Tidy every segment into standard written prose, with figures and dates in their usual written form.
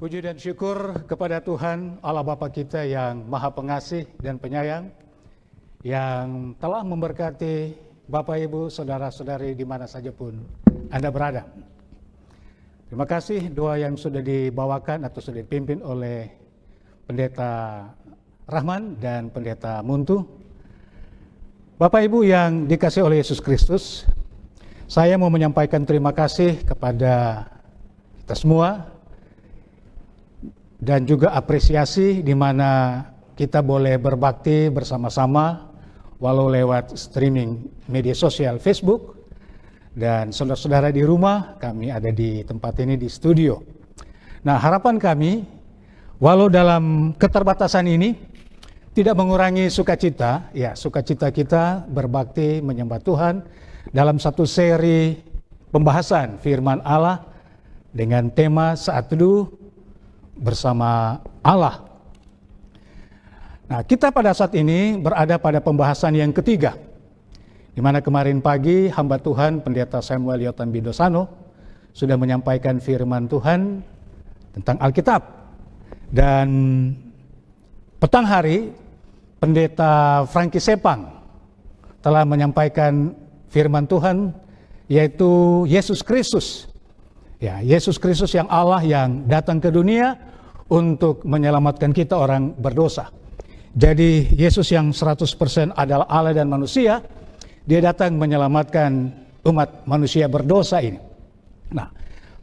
Puji dan syukur kepada Tuhan Allah Bapa kita yang Maha Pengasih dan Penyayang, yang telah memberkati Bapak Ibu, Saudara-saudari di mana saja pun Anda berada. Terima kasih doa yang sudah dibawakan atau sudah dipimpin oleh Pendeta Rahman dan Pendeta Muntu. Bapak Ibu yang dikasihi oleh Yesus Kristus, saya mau menyampaikan terima kasih kepada kita semua dan juga apresiasi di mana kita boleh berbakti bersama-sama walau lewat streaming media sosial Facebook, dan saudara-saudara di rumah, kami ada di tempat ini di studio. Nah, harapan kami walau dalam keterbatasan ini tidak mengurangi sukacita, ya sukacita kita berbakti menyembah Tuhan dalam satu seri pembahasan firman Allah dengan tema Saat Teduh bersama Allah. Nah, kita pada saat ini berada pada pembahasan yang ketiga, di mana kemarin pagi hamba Tuhan Pendeta Samuel Yotam Bidosano sudah menyampaikan firman Tuhan tentang Alkitab, dan petang hari Pendeta Frankie Sepang telah menyampaikan firman Tuhan, yaitu Yesus Kristus. Ya, Yesus Kristus yang Allah yang datang ke dunia untuk menyelamatkan kita orang berdosa. Jadi Yesus yang 100% adalah Allah dan manusia, dia datang menyelamatkan umat manusia berdosa ini. Nah,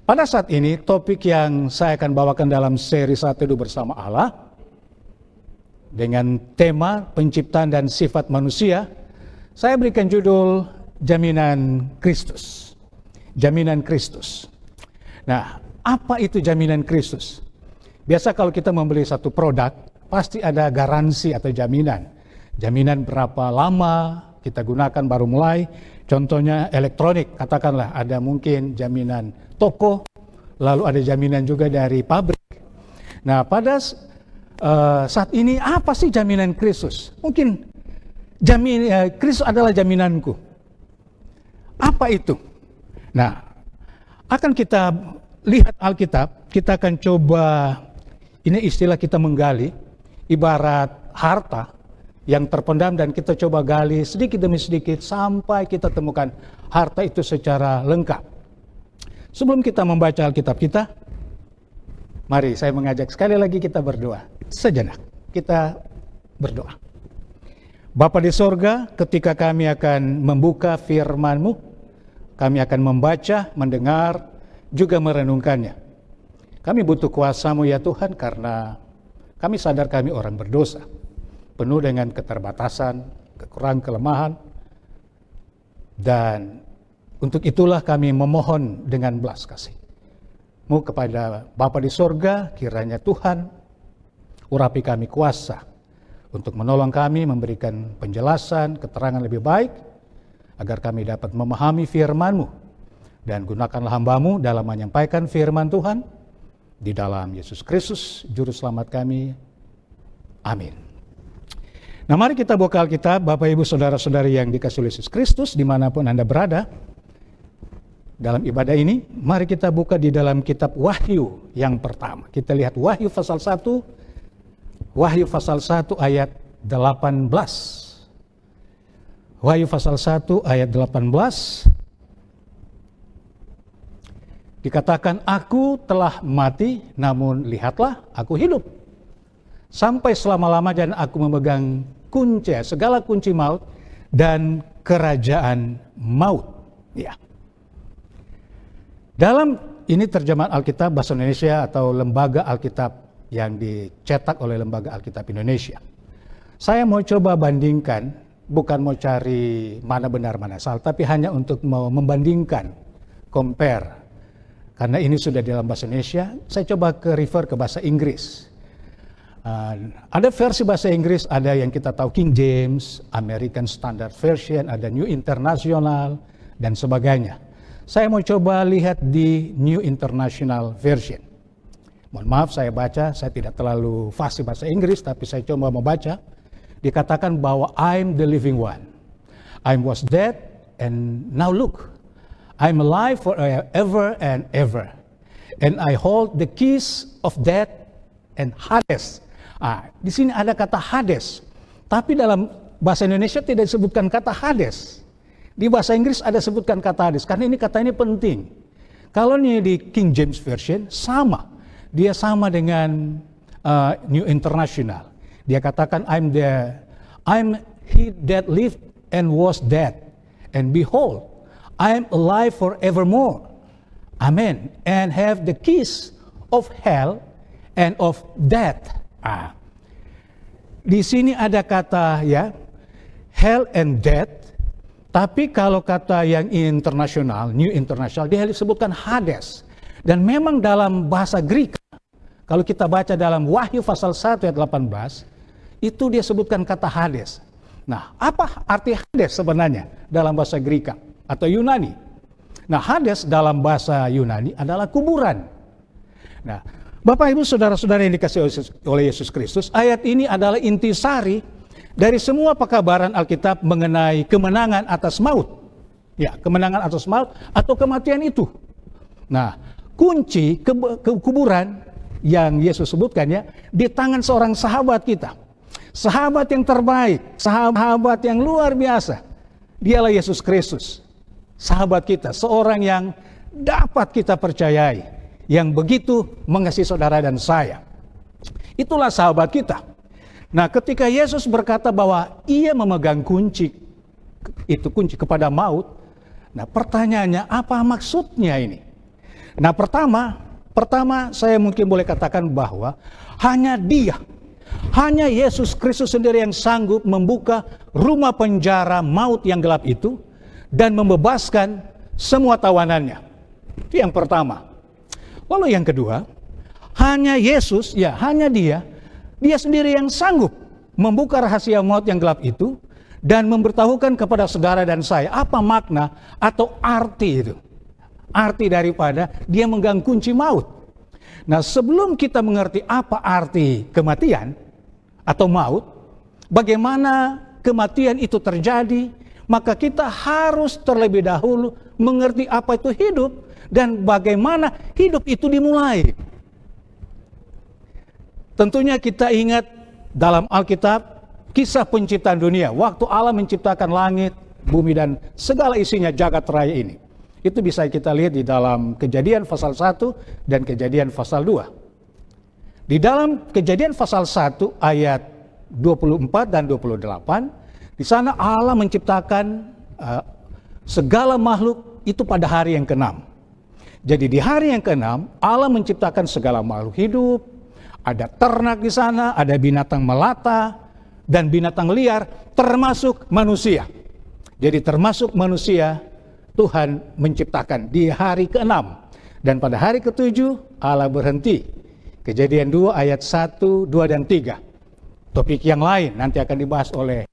pada saat ini topik yang saya akan bawakan dalam seri Saat Teduh bersama Allah dengan tema penciptaan dan sifat manusia, saya berikan judul Jaminan Kristus. Jaminan Kristus. Nah, apa itu jaminan Kristus? Biasa kalau kita membeli satu produk, pasti ada garansi atau jaminan. Jaminan berapa lama kita gunakan baru mulai. Contohnya elektronik, katakanlah ada mungkin jaminan toko, lalu ada jaminan juga dari pabrik. Nah, pada saat ini apa sih jaminan Kristus? Mungkin Kristus adalah jaminanku. Apa itu? Nah, akan kita lihat Alkitab, kita akan coba, ini istilah kita menggali, ibarat harta yang terpendam, dan kita coba gali sedikit demi sedikit sampai kita temukan harta itu secara lengkap. Sebelum kita membaca Alkitab kita, mari saya mengajak sekali lagi kita berdoa. Sejenak kita berdoa. Bapa di sorga, ketika kami akan membuka firman-Mu, kami akan membaca, mendengar, juga merenungkannya. Kami butuh kuasa-Mu ya Tuhan, karena kami sadar kami orang berdosa, penuh dengan keterbatasan, kekurangan, kelemahan. Dan untuk itulah kami memohon dengan belas kasih-Mu kepada Bapa di sorga, kiranya Tuhan urapi kami kuasa untuk menolong kami, memberikan penjelasan, keterangan lebih baik, agar kami dapat memahami firman-Mu, dan gunakanlah hamba-Mu dalam menyampaikan firman Tuhan, di dalam Yesus Kristus, Juru Selamat kami. Amin. Nah, mari kita buka Alkitab, Bapak Ibu Saudara-saudari yang dikasihi Yesus Kristus, dimanapun Anda berada. Dalam ibadah ini, mari kita buka di dalam kitab Wahyu yang pertama. Kita lihat Wahyu pasal 1, Wahyu pasal 1 ayat 18. Wahyu pasal 1 ayat 18 dikatakan, aku telah mati, namun lihatlah aku hidup sampai selama-lama, dan aku memegang kunci, segala kunci maut dan kerajaan maut. Ya. Dalam ini terjemahan Alkitab Bahasa Indonesia atau Lembaga Alkitab yang dicetak oleh Lembaga Alkitab Indonesia. Saya mau coba bandingkan, bukan mau cari mana benar mana salah, tapi hanya untuk mau membandingkan, compare. Karena ini sudah dalam bahasa Indonesia, saya coba refer ke bahasa Inggris. Ada versi bahasa Inggris, ada yang kita tahu King James, American Standard Version, ada New International, dan sebagainya. Saya mau coba lihat di New International Version. Mohon maaf saya baca, saya tidak terlalu fasih bahasa Inggris, tapi saya coba membaca. Dikatakan bahwa I'm the living one. I was dead and now look, I'm alive forever and ever. and I hold the keys of death and Hades. Di sini ada kata Hades, tapi dalam bahasa Indonesia tidak disebutkan kata Hades. Di bahasa Inggris ada sebutkan kata Hades, karena ini kata ini penting. Kalau ini di King James Version sama, dia sama dengan New International. Dia katakan I'm he that lived and was dead, and behold, I am alive forevermore. Amen. And have the keys of hell and of death. Di sini ada kata ya, hell and death. Tapi kalau kata yang internasional, New International, dia disebutkan Hades. Dan memang dalam bahasa Greek, kalau kita baca dalam Wahyu pasal 1 ayat 18, itu dia sebutkan kata Hades. Nah, apa arti Hades sebenarnya dalam bahasa Greek atau Yunani? Nah, Hades dalam bahasa Yunani adalah kuburan. Nah, Bapak Ibu Saudara-saudara yang dikasihi oleh Yesus Kristus, ayat ini adalah intisari dari semua pekabaran Alkitab mengenai kemenangan atas maut. Ya, kemenangan atas maut atau kematian itu. Nah, kunci kuburan yang Yesus sebutkan ya, di tangan seorang sahabat kita. Sahabat yang terbaik, sahabat yang luar biasa. Dialah Yesus Kristus. Sahabat kita, seorang yang dapat kita percayai, yang begitu mengasihi saudara dan saya. Itulah sahabat kita. Nah, ketika Yesus berkata bahwa ia memegang kunci, itu kunci kepada maut. Nah, pertanyaannya apa maksudnya ini? Nah, pertama saya mungkin boleh katakan bahwa hanya Yesus Kristus sendiri yang sanggup membuka rumah penjara maut yang gelap itu dan membebaskan semua tawanannya. Itu yang pertama. Lalu yang kedua, hanya Yesus, ya hanya Dia sendiri yang sanggup membuka rahasia maut yang gelap itu dan memberitahukan kepada saudara dan saya apa makna atau arti itu. Arti daripada dia memegang kunci maut. Nah, sebelum kita mengerti apa arti kematian atau maut, bagaimana kematian itu terjadi, maka kita harus terlebih dahulu mengerti apa itu hidup dan bagaimana hidup itu dimulai. Tentunya kita ingat dalam Alkitab kisah penciptaan dunia. Waktu Allah menciptakan langit, bumi dan segala isinya jagat raya ini. Itu bisa kita lihat di dalam Kejadian pasal 1 dan Kejadian pasal 2. Di dalam Kejadian pasal 1 ayat 24 dan 28, di sana Allah menciptakan segala makhluk itu pada hari yang ke-6. Jadi di hari yang ke-6 Allah menciptakan segala makhluk hidup. Ada ternak di sana, ada binatang melata, dan binatang liar, termasuk manusia. Jadi termasuk manusia, Tuhan menciptakan di hari ke-6. Dan pada hari ke-7, Allah berhenti. Kejadian 2 ayat 1, 2, dan 3. Topik yang lain nanti akan dibahas oleh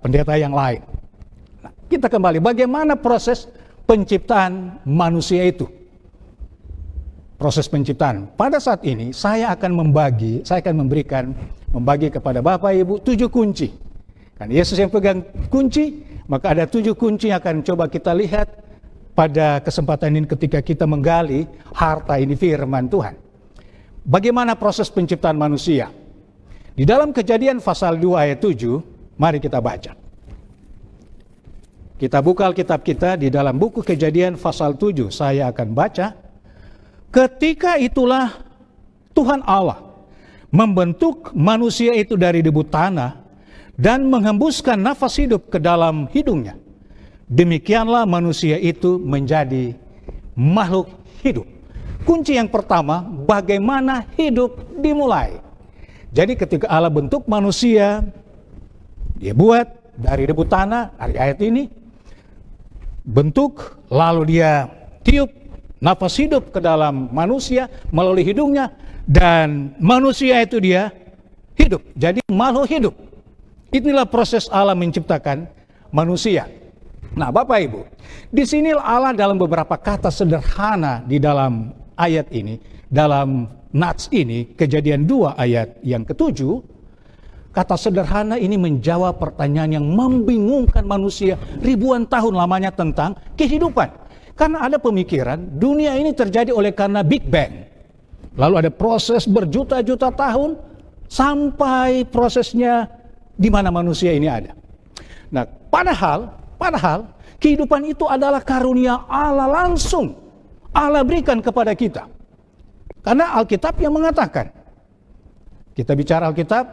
pendeta yang lain. Nah, kita kembali, bagaimana proses penciptaan manusia itu? Proses penciptaan. Pada saat ini saya akan membagi kepada Bapak Ibu 7 kunci. Kan Yesus yang pegang kunci, maka ada 7 kunci yang akan coba kita lihat pada kesempatan ini ketika kita menggali harta ini firman Tuhan. Bagaimana proses penciptaan manusia? Di dalam Kejadian pasal 2 ayat 7, mari kita baca. Kita buka Alkitab kita di dalam buku Kejadian pasal 7, saya akan baca. Ketika itulah Tuhan Allah membentuk manusia itu dari debu tanah dan menghembuskan nafas hidup ke dalam hidungnya. Demikianlah manusia itu menjadi makhluk hidup. Kunci yang pertama, bagaimana hidup dimulai. Jadi ketika Allah bentuk manusia, dia buat dari debu tanah, dari ayat ini, bentuk, lalu dia tiup nafas hidup ke dalam manusia melalui hidungnya, dan manusia itu dia hidup, jadi makhluk hidup. Inilah proses Allah menciptakan manusia. Nah, Bapak Ibu, di sini Allah dalam beberapa kata sederhana di dalam ayat ini, dalam nats ini, Kejadian 2 ayat yang ke-7, kata sederhana ini menjawab pertanyaan yang membingungkan manusia ribuan tahun lamanya tentang kehidupan. Karena ada pemikiran dunia ini terjadi oleh karena Big Bang. Lalu ada proses berjuta-juta tahun sampai prosesnya di mana manusia ini ada. Nah, padahal kehidupan itu adalah karunia Allah langsung. Allah berikan kepada kita. Karena Alkitab yang mengatakan. Kita bicara Alkitab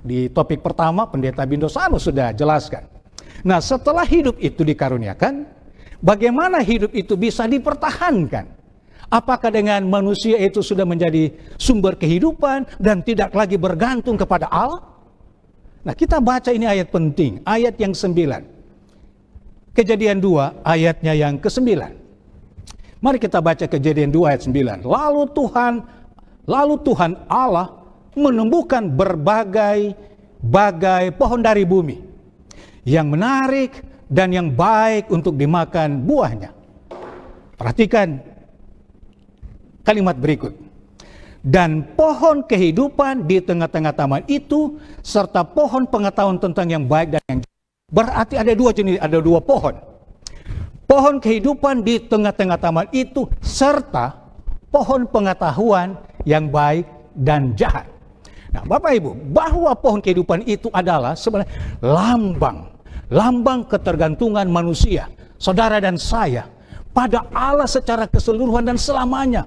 di topik pertama, Pendeta Bindo Sano sudah jelaskan. Nah, setelah hidup itu dikaruniakan, bagaimana hidup itu bisa dipertahankan? Apakah dengan manusia itu sudah menjadi sumber kehidupan dan tidak lagi bergantung kepada Allah? Nah, kita baca ini ayat penting, ayat yang 9. Kejadian 2 ayatnya yang ke-9. Mari kita baca Kejadian 2 ayat 9. Lalu Tuhan Allah menumbuhkan berbagai pohon dari bumi yang menarik dan yang baik untuk dimakan buahnya. Perhatikan kalimat berikut. Dan pohon kehidupan di tengah-tengah taman itu serta pohon pengetahuan tentang yang baik dan yang jahat. Berarti ada dua jenis, ada dua pohon. Pohon kehidupan di tengah-tengah taman itu serta pohon pengetahuan yang baik dan jahat. Nah, Bapak Ibu, bahwa pohon kehidupan itu adalah sebenarnya lambang ketergantungan manusia, saudara dan saya, pada Allah secara keseluruhan dan selamanya.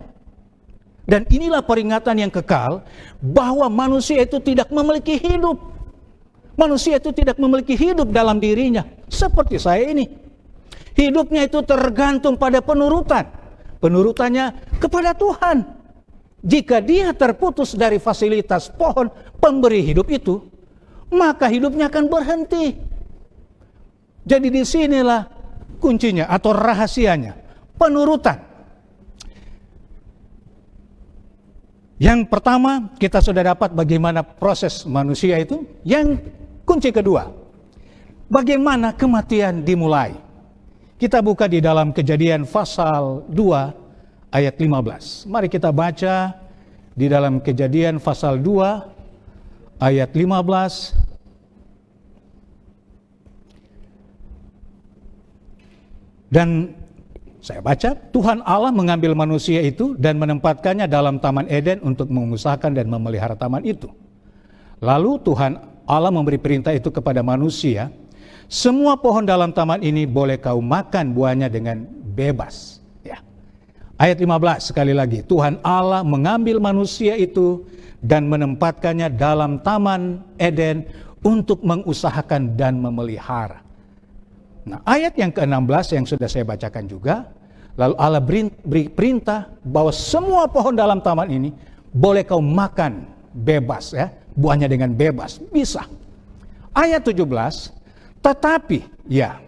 Dan inilah peringatan yang kekal bahwa manusia itu tidak memiliki hidup. Manusia itu tidak memiliki hidup dalam dirinya. Seperti saya ini. Hidupnya itu tergantung pada penurutan. Penurutannya kepada Tuhan. Jika dia terputus dari fasilitas pohon pemberi hidup itu, maka hidupnya akan berhenti. Jadi disinilah kuncinya atau rahasianya. Penurutan. Yang pertama, kita sudah dapat bagaimana proses manusia itu. Yang kunci kedua, bagaimana kematian dimulai. Kita buka di dalam Kejadian pasal 2 ayat 15. Mari kita baca di dalam Kejadian pasal 2 ayat 15. Dan saya baca, Tuhan Allah mengambil manusia itu dan menempatkannya dalam Taman Eden untuk mengusahakan dan memelihara taman itu. Lalu Tuhan Allah memberi perintah itu kepada manusia, semua pohon dalam taman ini boleh kau makan buahnya dengan bebas. Ya. Ayat 15 sekali lagi, Tuhan Allah mengambil manusia itu dan menempatkannya dalam Taman Eden untuk mengusahakan dan memelihara. Nah, ayat yang ke-16 yang sudah saya bacakan juga, lalu Allah beri perintah bahwa semua pohon dalam taman ini boleh kau makan bebas, ya, buahnya dengan bebas, bisa. Ayat 17, tetapi, ya,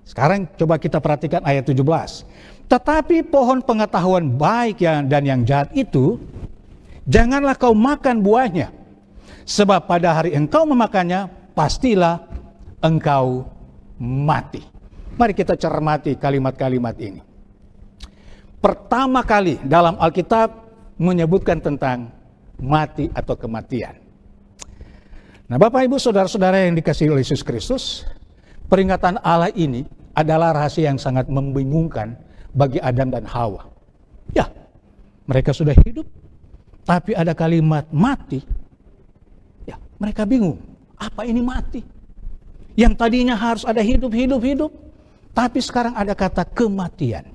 sekarang coba kita perhatikan ayat 17. Tetapi pohon pengetahuan baik dan yang jahat itu, janganlah kau makan buahnya, sebab pada hari engkau memakannya, pastilah engkau mati. Mari kita cermati kalimat-kalimat ini. Pertama kali dalam Alkitab menyebutkan tentang mati atau kematian. Nah, Bapak Ibu saudara-saudara yang dikasihi oleh Yesus Kristus, peringatan Allah ini adalah rahasia yang sangat membingungkan bagi Adam dan Hawa. Ya, mereka sudah hidup, tapi ada kalimat mati. Ya, mereka bingung, apa ini mati? Yang tadinya harus ada hidup, tapi sekarang ada kata kematian.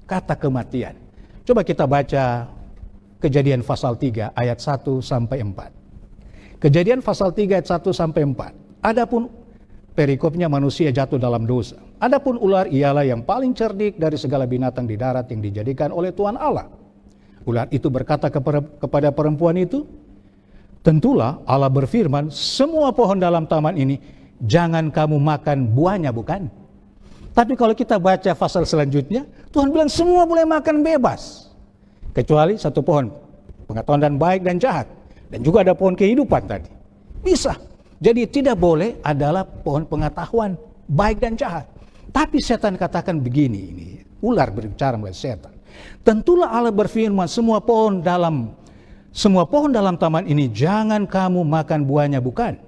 Kata kematian. Coba kita baca Kejadian pasal 3 ayat 1 sampai 4. Kejadian pasal 3 ayat 1 sampai 4. Adapun perikopnya manusia jatuh dalam dosa. Adapun ular ialah yang paling cerdik dari segala binatang di darat yang dijadikan oleh Tuhan Allah. Ular itu berkata kepada perempuan itu, tentulah Allah berfirman, semua pohon dalam taman ini jangan kamu makan buahnya, bukan? Tapi kalau kita baca pasal selanjutnya, Tuhan bilang semua boleh makan bebas. Kecuali satu pohon, pengetahuan dan baik dan jahat. Dan juga ada pohon kehidupan tadi. Bisa. Jadi tidak boleh adalah pohon pengetahuan baik dan jahat. Tapi setan katakan begini, ini ular berbicara melalui setan. Tentulah Allah berfirman, semua pohon dalam taman ini jangan kamu makan buahnya, bukan?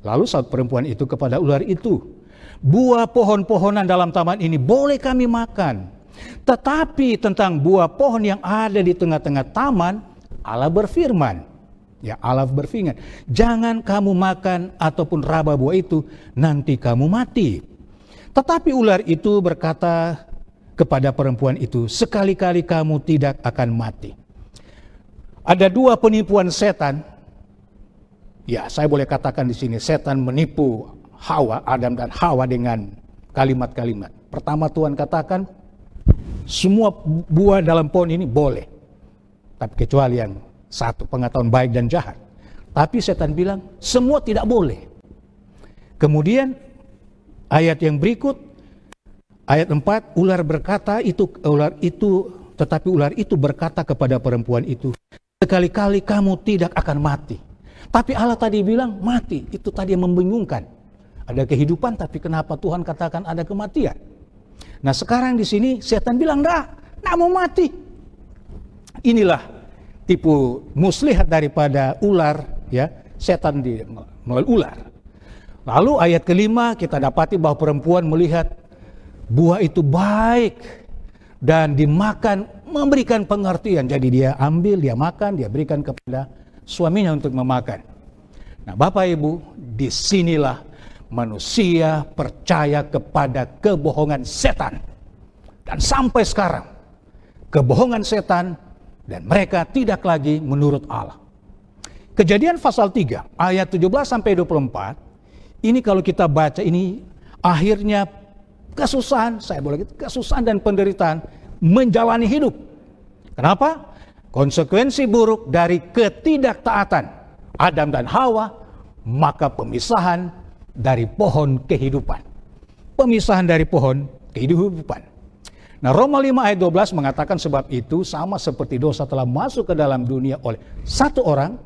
Lalu saat perempuan itu kepada ular itu, buah pohon-pohonan dalam taman ini boleh kami makan. Tetapi tentang buah pohon yang ada di tengah-tengah taman, Allah berfirman, Allah berfirman, jangan kamu makan ataupun raba buah itu, nanti kamu mati. Tetapi ular itu berkata kepada perempuan itu, sekali-kali kamu tidak akan mati. Ada dua penipuan setan. Ya, saya boleh katakan di sini, setan menipu Hawa, Adam dan Hawa dengan kalimat-kalimat. Pertama Tuhan katakan, semua buah dalam pohon ini boleh. Tapi kecuali yang satu, pengetahuan baik dan jahat. Tapi setan bilang, semua tidak boleh. Kemudian ayat yang berikut, ayat 4, tetapi ular itu berkata kepada perempuan itu, sekali-kali kamu tidak akan mati. Tapi Allah tadi bilang mati, itu tadi yang membingungkan. Ada kehidupan, tapi kenapa Tuhan katakan ada kematian? Nah sekarang di sini setan bilang, enggak mau mati. Inilah tipu muslihat daripada ular, ya, setan melalui ular. Lalu ayat kelima kita dapati bahwa perempuan melihat buah itu baik dan dimakan, memberikan pengertian. Jadi dia ambil, dia makan, dia berikan kepada suaminya untuk memakan. Nah Bapak Ibu, disinilah manusia percaya kepada kebohongan setan. Dan sampai sekarang, kebohongan setan dan mereka tidak lagi menurut Allah. Kejadian pasal 3 ayat 17-24, ini kalau kita baca ini akhirnya kesusahan, kesusahan dan penderitaan menjalani hidup. Kenapa? Konsekuensi buruk dari ketidaktaatan Adam dan Hawa, maka pemisahan dari pohon kehidupan. Pemisahan dari pohon kehidupan. Nah Roma 5 ayat 12 mengatakan sebab itu sama seperti dosa telah masuk ke dalam dunia oleh satu orang,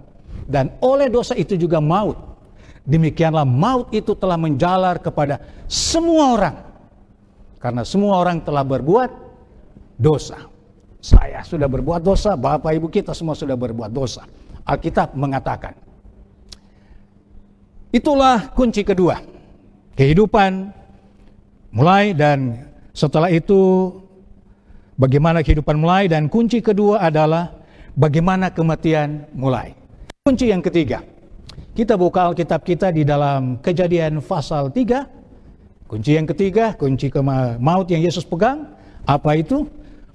dan oleh dosa itu juga maut. Demikianlah maut itu telah menjalar kepada semua orang. Karena semua orang telah berbuat dosa. Saya sudah berbuat dosa, Bapak Ibu kita semua sudah berbuat dosa. Alkitab mengatakan. Itulah kunci kedua. Kehidupan mulai, dan setelah itu bagaimana kehidupan mulai, dan kunci kedua adalah bagaimana kematian mulai. Kunci yang ketiga. Kita buka Alkitab kita di dalam Kejadian pasal 3. Kunci yang ketiga, kunci maut yang Yesus pegang. Apa itu?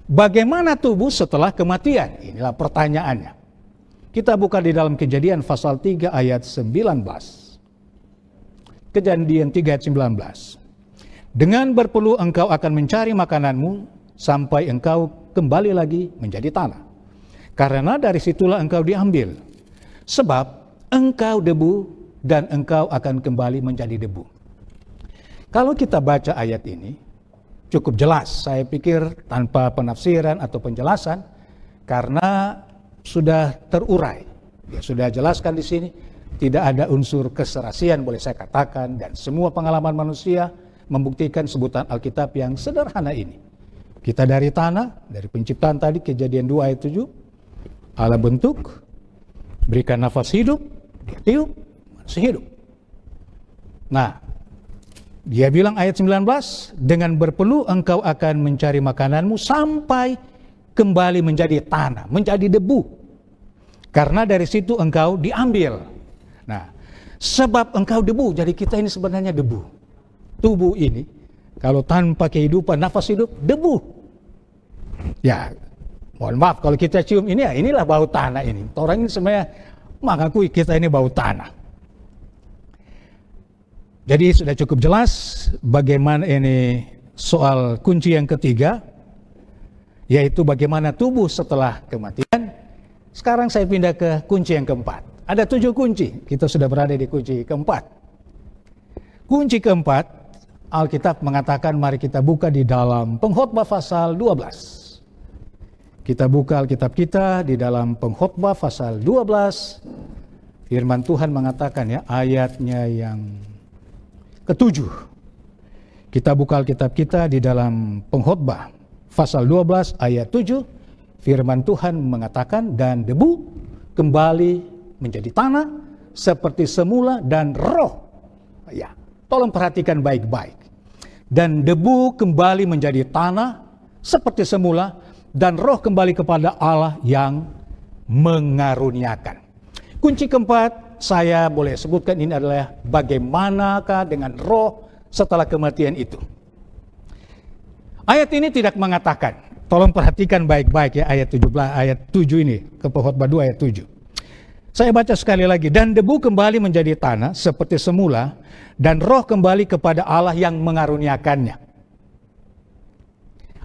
Bagaimana tubuh setelah kematian? Inilah pertanyaannya. Kita buka di dalam Kejadian pasal 3 ayat 19. Kejadian 3 ayat 19. Dengan berpeluh engkau akan mencari makananmu sampai engkau kembali lagi menjadi tanah. Karena dari situlah engkau diambil. Sebab engkau debu dan engkau akan kembali menjadi debu. Kalau kita baca ayat ini, cukup jelas, saya pikir tanpa penafsiran atau penjelasan, karena sudah terurai. Ya, sudah jelaskan di sini, tidak ada unsur keserasian boleh saya katakan, dan semua pengalaman manusia membuktikan sebutan Alkitab yang sederhana ini. Kita dari tanah, dari penciptaan tadi, Kejadian 2 ayat 7, Allah bentuk, berikan nafas hidup, dia tiup, manusia hidup. Nah, dia bilang ayat 19, dengan berpeluh engkau akan mencari makananmu sampai kembali menjadi tanah, menjadi debu. Karena dari situ engkau diambil. Nah, sebab engkau debu, jadi kita ini sebenarnya debu. Tubuh ini, kalau tanpa kehidupan, nafas hidup, debu. Ya, mohon maaf kalau kita cium ini, ya inilah bau tanah ini. Orang ini sebenarnya mengakui kita ini bau tanah. Jadi sudah cukup jelas bagaimana ini soal kunci yang ketiga, yaitu bagaimana tubuh setelah kematian. Sekarang saya pindah ke kunci yang keempat. Ada 7 kunci, kita sudah berada di kunci keempat. Kunci keempat, Alkitab mengatakan, mari kita buka di dalam Pengkhotbah pasal 12. Kita buka Alkitab kita di dalam Pengkhotbah pasal 12. Firman Tuhan mengatakan, ya, ayatnya yang ke-7. Kita buka Alkitab kita di dalam Pengkhotbah pasal 12 ayat 7. Firman Tuhan mengatakan, dan debu kembali menjadi tanah seperti semula, dan roh. Ya, Tolong perhatikan baik-baik. Dan debu kembali menjadi tanah seperti semula, dan roh kembali kepada Allah yang mengaruniakan. Kunci keempat saya boleh sebutkan ini adalah bagaimanakah dengan roh setelah kematian itu. Ayat ini tidak mengatakan, tolong perhatikan baik-baik ya, ayat 17, ayat 7 ini, ke Pengkhotbah 2 ayat 7. Saya baca sekali lagi, dan debu kembali menjadi tanah seperti semula, dan roh kembali kepada Allah yang mengaruniakannya.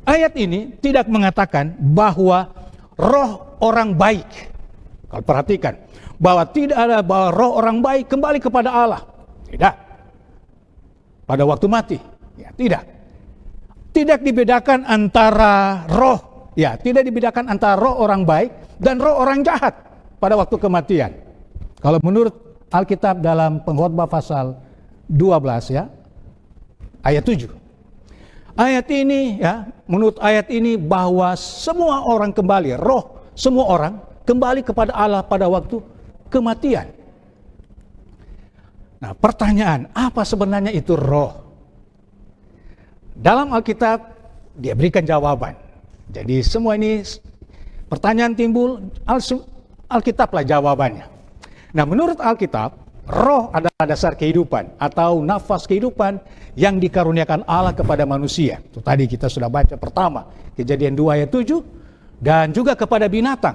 Ayat ini tidak mengatakan bahwa roh orang baik, kalau perhatikan, bahwa tidak ada bahwa roh orang baik kembali kepada Allah. Tidak. Pada waktu mati, ya tidak. Tidak dibedakan antara roh, ya tidak dibedakan antara roh orang baik dan roh orang jahat pada waktu kematian. Kalau menurut Alkitab dalam Pengkhotbah pasal 12 ya, ayat 7. Ayat ini ya, menurut ayat ini bahwa semua orang kembali, roh semua orang kembali kepada Allah pada waktu kematian. Nah, pertanyaan, apa sebenarnya itu roh? Dalam Alkitab dia berikan jawaban. Jadi semua ini pertanyaan timbul, Alkitablah jawabannya. Nah, menurut Alkitab, roh adalah dasar kehidupan atau nafas kehidupan yang dikaruniakan Allah kepada manusia. Itu tadi kita sudah baca pertama, Kejadian 2 ayat 7, dan juga kepada binatang.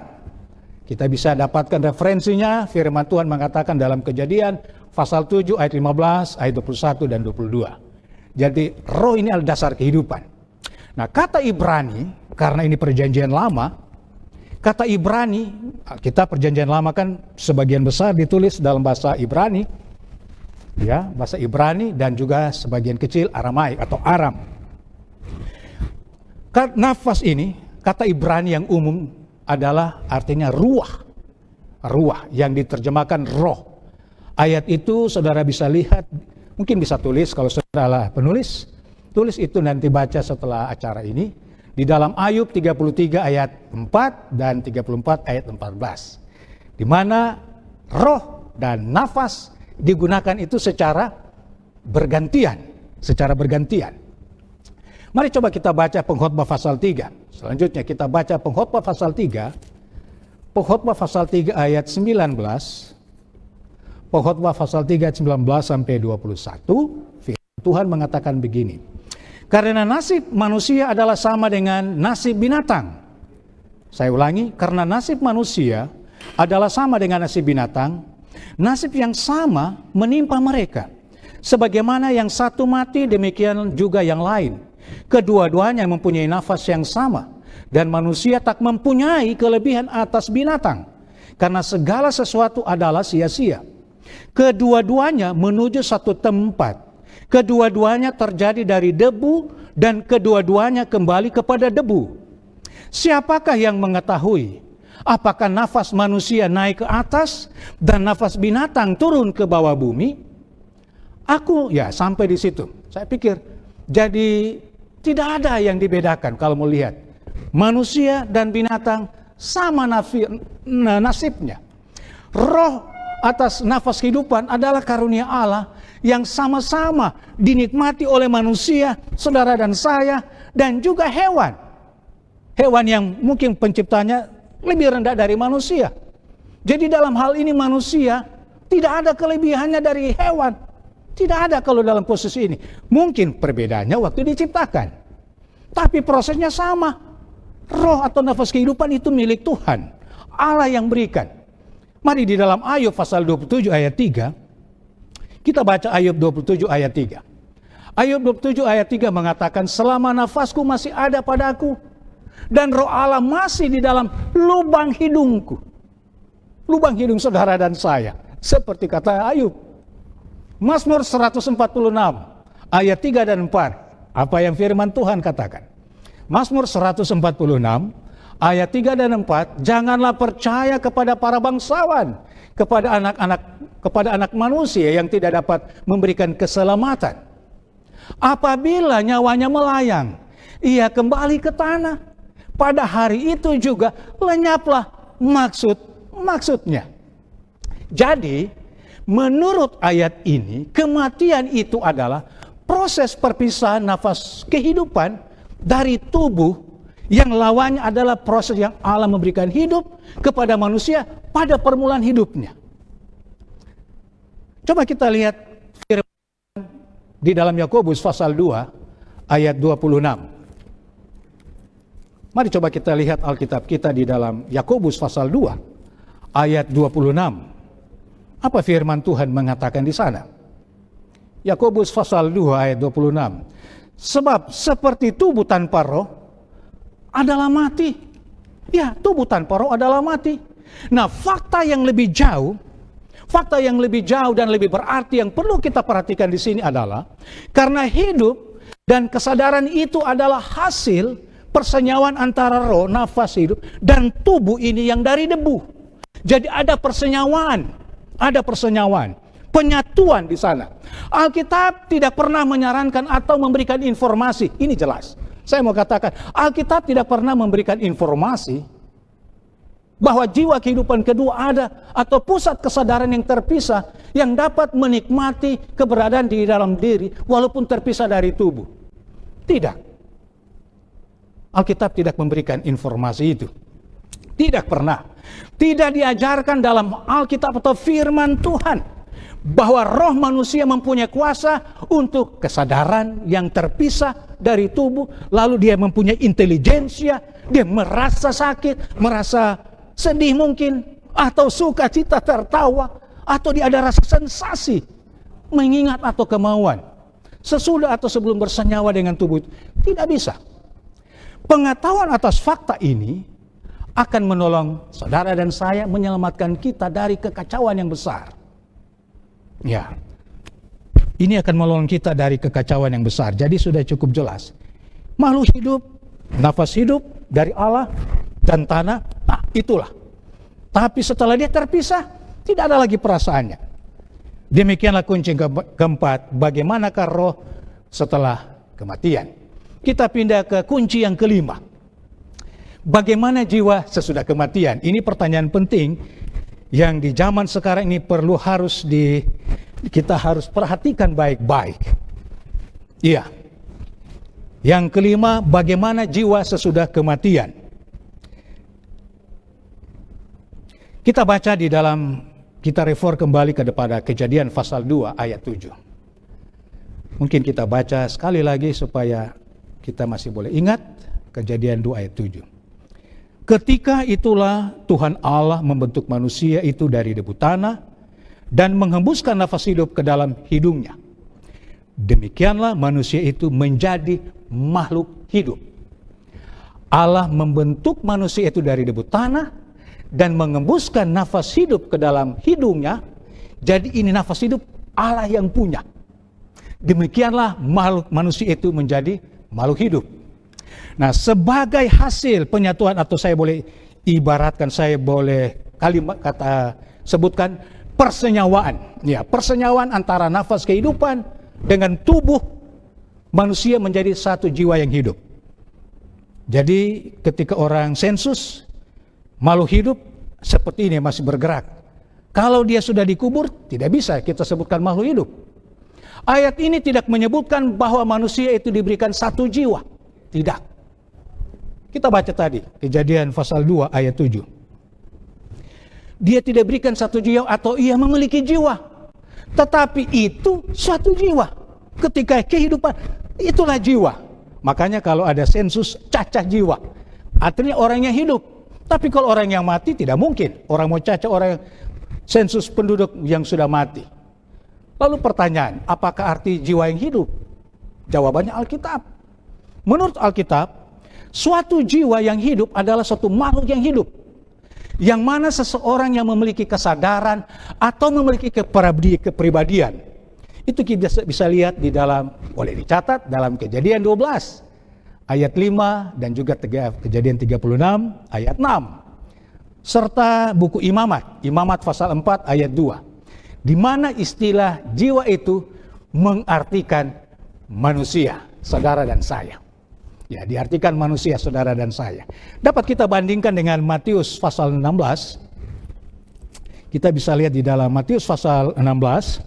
Kita bisa dapatkan referensinya, firman Tuhan mengatakan dalam Kejadian pasal 7 ayat 15, ayat 21 dan 22. Jadi roh ini adalah dasar kehidupan. Nah, kata Ibrani, karena ini perjanjian lama, kata Ibrani, kita perjanjian lama kan sebagian besar ditulis dalam bahasa Ibrani, ya, bahasa Ibrani dan juga sebagian kecil Aramaik atau Aram. Nafas ini, kata Ibrani yang umum adalah artinya ruah. Ruah yang diterjemahkan roh. Ayat itu saudara bisa lihat, mungkin bisa tulis kalau saudara penulis. Tulis itu nanti baca setelah acara ini. Di dalam Ayub 33 ayat 4 dan 34 ayat 14. Di mana roh dan nafas digunakan itu secara bergantian. Secara bergantian. Mari coba kita baca Pengkhotbah pasal 3. Selanjutnya kita baca Pengkhotbah pasal 3. Pengkhotbah pasal 3 ayat 19. Pengkhotbah pasal 3 ayat 19 sampai 21. Firman Tuhan mengatakan begini. Karena nasib manusia adalah sama dengan nasib binatang. Saya ulangi, karena nasib manusia adalah sama dengan nasib binatang, nasib yang sama menimpa mereka. Sebagaimana yang satu mati, demikian juga yang lain. Kedua-duanya mempunyai nafas yang sama, dan manusia tak mempunyai kelebihan atas binatang, karena segala sesuatu adalah sia-sia. Kedua-duanya menuju satu tempat. Kedua-duanya terjadi dari debu dan kedua-duanya kembali kepada debu. Siapakah yang mengetahui apakah nafas manusia naik ke atas dan nafas binatang turun ke bawah bumi? Aku ya sampai di situ. Saya pikir jadi tidak ada yang dibedakan kalau melihat manusia dan binatang sama nasibnya. Roh atas nafas kehidupan adalah karunia Allah yang sama-sama dinikmati oleh manusia, saudara dan saya, dan juga hewan. Hewan yang mungkin penciptanya lebih rendah dari manusia. Jadi dalam hal ini manusia tidak ada kelebihannya dari hewan. Tidak ada kalau dalam posisi ini. Mungkin perbedaannya waktu diciptakan. Tapi prosesnya sama. Roh atau nafas kehidupan itu milik Tuhan. Allah yang berikan. Mari di dalam Ayub pasal 27 ayat 3, kita baca Ayub 27 ayat 3. Ayub 27 ayat 3 mengatakan, selama nafasku masih ada padaku, dan roh Allah masih di dalam lubang hidungku. Lubang hidung saudara dan saya. Seperti kata Ayub. Mazmur 146 ayat 3 dan 4. Apa yang firman Tuhan katakan? Mazmur 146 ayat 3 dan 4, janganlah percaya kepada para bangsawan, kepada anak manusia yang tidak dapat memberikan keselamatan. Apabila nyawanya melayang, ia kembali ke tanah. Pada hari itu juga lenyaplah maksudnya. Jadi, menurut ayat ini, kematian itu adalah proses perpisahan nafas kehidupan dari tubuh yang lawannya adalah proses yang Allah memberikan hidup kepada manusia pada permulaan hidupnya. Coba kita lihat firman di dalam Yakobus pasal 2 ayat 26. Mari coba kita lihat Alkitab kita di dalam Yakobus pasal 2 ayat 26. Apa firman Tuhan mengatakan di sana? Yakobus pasal 2 ayat 26. Sebab seperti tubuh tanpa roh adalah mati. Ya, tubuh tanpa roh adalah mati. Nah, fakta yang lebih jauh dan lebih berarti yang perlu kita perhatikan di sini adalah karena hidup dan kesadaran itu adalah hasil persenyawaan antara roh, nafas hidup, dan tubuh ini yang dari debu. Jadi ada persenyawaan, penyatuan di sana. Alkitab tidak pernah menyarankan atau memberikan informasi. Ini jelas. Saya mau katakan, Alkitab tidak pernah memberikan informasi bahwa jiwa kehidupan kedua ada atau pusat kesadaran yang terpisah yang dapat menikmati keberadaan di dalam diri walaupun terpisah dari tubuh. Tidak. Alkitab tidak memberikan informasi itu. Tidak pernah. Tidak diajarkan dalam Alkitab atau firman Tuhan bahwa roh manusia mempunyai kuasa untuk kesadaran yang terpisah dari tubuh, lalu dia mempunyai intelijensia, dia merasa sakit, merasa sedih mungkin, atau sukacita, tertawa, atau dia ada rasa sensasi, mengingat atau kemauan, sesudah atau sebelum bersenyawa dengan tubuh. Tidak bisa. Pengetahuan atas fakta ini akan menolong saudara dan saya menyelamatkan kita dari kekacauan yang besar. Ya, ini akan menolong kita dari kekacauan yang besar. Jadi sudah cukup jelas. Makhluk hidup, nafas hidup dari Allah dan tanah, nah itulah. Tapi setelah dia terpisah, tidak ada lagi perasaannya. Demikianlah kunci keempat, bagaimanakah roh setelah kematian. Kita pindah ke kunci yang kelima. Bagaimana jiwa sesudah kematian? Ini pertanyaan penting yang di zaman sekarang ini kita harus perhatikan baik-baik. Iya. Yang kelima, bagaimana jiwa sesudah kematian? Kita baca kita refer kembali kepada Kejadian pasal 2 ayat 7. Mungkin kita baca sekali lagi supaya kita masih boleh ingat. Kejadian 2 ayat 7. Ketika itulah Tuhan Allah membentuk manusia itu dari debu tanah dan menghembuskan nafas hidup ke dalam hidungnya. Demikianlah manusia itu menjadi makhluk hidup. Allah membentuk manusia itu dari debu tanah dan menghembuskan nafas hidup ke dalam hidungnya. Jadi ini nafas hidup Allah yang punya. Demikianlah manusia itu menjadi makhluk hidup. Nah, sebagai hasil penyatuan, atau saya boleh ibaratkan, saya boleh sebutkan persenyawaan. Ya, persenyawaan antara nafas kehidupan dengan tubuh manusia menjadi satu jiwa yang hidup. Jadi ketika orang sensus, makhluk hidup seperti ini masih bergerak. Kalau dia sudah dikubur, tidak bisa kita sebutkan makhluk hidup. Ayat ini tidak menyebutkan bahwa manusia itu diberikan satu jiwa. Tidak. Kita baca tadi, Kejadian pasal 2 ayat 7. Dia tidak berikan satu jiwa atau ia memiliki jiwa. Tetapi itu suatu jiwa. Ketika kehidupan, itulah jiwa. Makanya kalau ada sensus cacah jiwa, artinya orangnya hidup. Tapi kalau orang yang mati tidak mungkin. Orang mau cacah orang sensus penduduk yang sudah mati. Lalu pertanyaan, apakah arti jiwa yang hidup? Jawabannya Alkitab. Menurut Alkitab, suatu jiwa yang hidup adalah suatu makhluk yang hidup. Yang mana seseorang yang memiliki kesadaran atau memiliki kepribadian. Itu kita bisa lihat di dalam, boleh dicatat dalam Kejadian 12 ayat 5 dan juga Kejadian 36 ayat 6. Serta buku Imamat pasal 4 ayat 2. Di mana istilah jiwa itu mengartikan manusia, saudara dan saya. Ya, diartikan manusia, saudara dan saya. Dapat kita bandingkan dengan Matius pasal 16. Kita bisa lihat di dalam Matius pasal 16.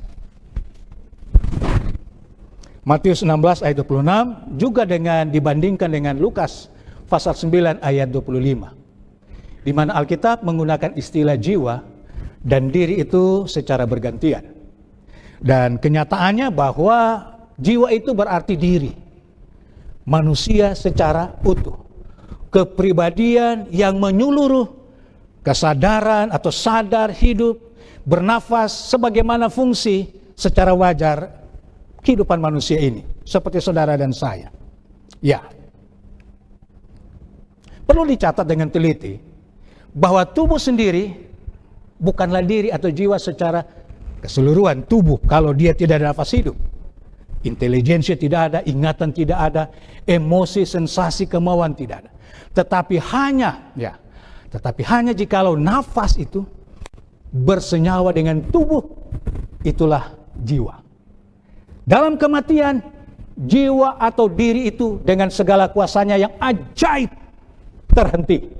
Matius 16 ayat 26 juga dibandingkan dengan Lukas pasal 9 ayat 25. Di mana Alkitab menggunakan istilah jiwa dan diri itu secara bergantian. Dan kenyataannya bahwa jiwa itu berarti diri. Manusia secara utuh. Kepribadian yang menyeluruh, kesadaran atau sadar hidup, bernafas sebagaimana fungsi secara wajar kehidupan manusia ini. Seperti saudara dan saya. Ya. Perlu dicatat dengan teliti bahwa tubuh sendiri bukanlah diri atau jiwa secara keseluruhan tubuh kalau dia tidak ada nafas hidup. Intelijensia tidak ada, ingatan tidak ada, emosi, sensasi, kemauan tidak ada. Tetapi hanya jikalau nafas itu bersenyawa dengan tubuh, itulah jiwa. Dalam kematian, jiwa atau diri itu dengan segala kuasanya yang ajaib terhenti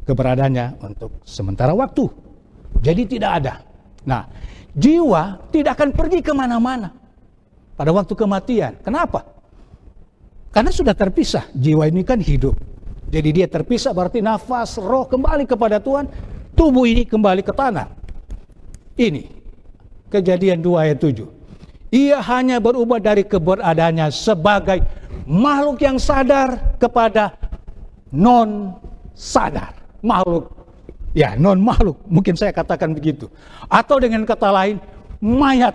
keberadaannya untuk sementara waktu. Jadi tidak ada. Nah, jiwa tidak akan pergi kemana-mana pada waktu kematian. Kenapa? Karena sudah terpisah. Jiwa ini kan hidup. Jadi dia terpisah, berarti nafas, roh kembali kepada Tuhan. Tubuh ini kembali ke tanah. Ini Kejadian 2 ayat 7. Ia hanya berubah dari keberadaannya sebagai makhluk yang sadar kepada non-sadar. Makhluk, ya non-makhluk, mungkin saya katakan begitu. Atau dengan kata lain, mayat.